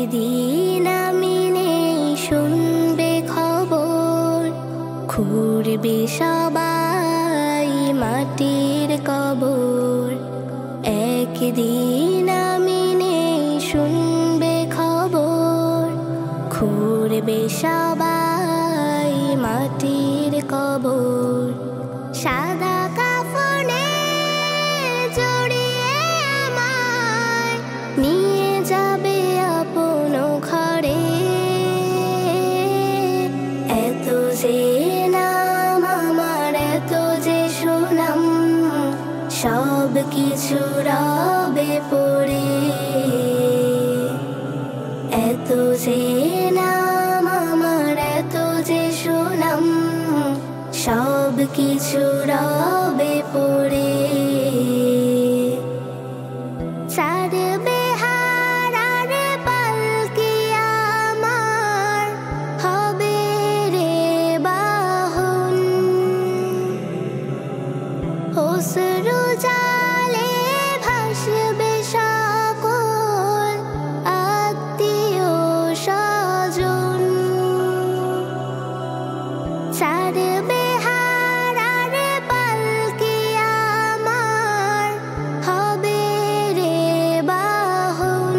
একদিন আমি নেই শুনবে খবর, খুঁড়বে সবাই মাটির কবর। একদিন আমি নেই শুনবে খবর, খুঁড়বে সবাই মাটির কবর। সাদা কাফনে জড়িয়ে আমায় নিয়ে যাবে আপন ঘরে। এত যে নাম আমার, এত যে সুনাম, সব কিছু রবে পড়ে। এত যে নাম আমার, এত যে সুনাম, সব কিছু রবে পড়ে। ছাড়বে হারার পালকি আমার, হবে রে বাহন। অশ্রু জালে ভাসবে সকল আত্মীয় স্বজন। ছাড়বে হারার পালকি আমার, হবে রে বাহন।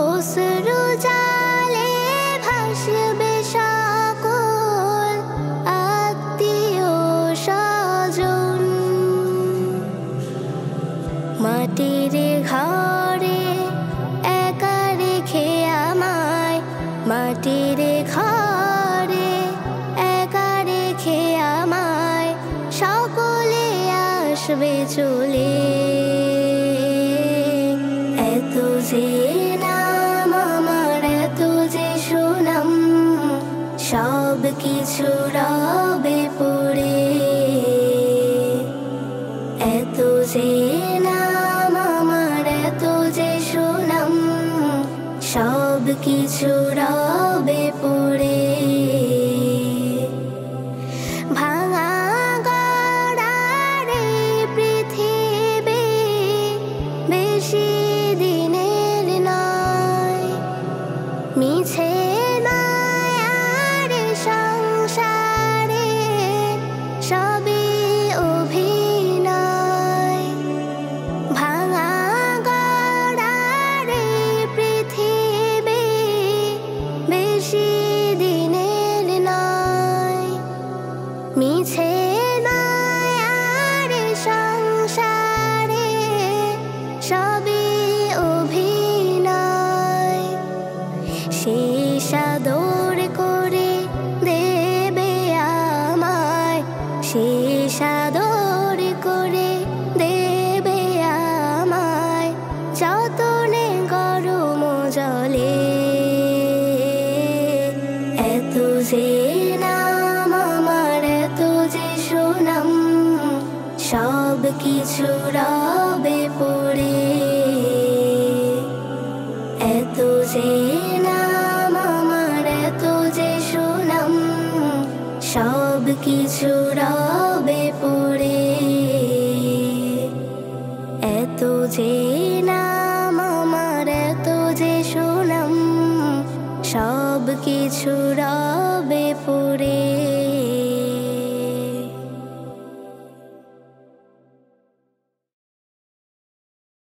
অশ্রু জালে ভাসবে সকল আত্মীয় স্বজন। মাটির ঘরে একা রেখে আমায়, মাটির ঘরে একা রেখে আমায়, সকলে আসবে চলে। এত যে নাম আমার, এত যে সুনাম, সব কিছু রবে পড়ে। এত যে নাম আমার, এত যে সুনাম, সব কিছু রবে পড়ে। ভাঙা গড়ার এই পৃথিবী বেশি দিনের নয়, মিছে মায়ার সংসারে সবই অভিনয়। ভাঙা গড়ার এই পৃথিবী বেশি দিনের নয়, মিছে মায়ার সংসারে সবই অভিনয়। শেষ আদর করে দেবে আমায়, শেষ আদর করে দেবে আমায়, যতনে গরম জলে। এত যে নাম আমার, এত যে সুনাম, সব কিছু রবে পড়ে। এত যে নাম আমার, এত যে সুনাম, সব কিছু রবে পড়ে। এত যে নাম আমার, এত যে সুনাম, সব কিছু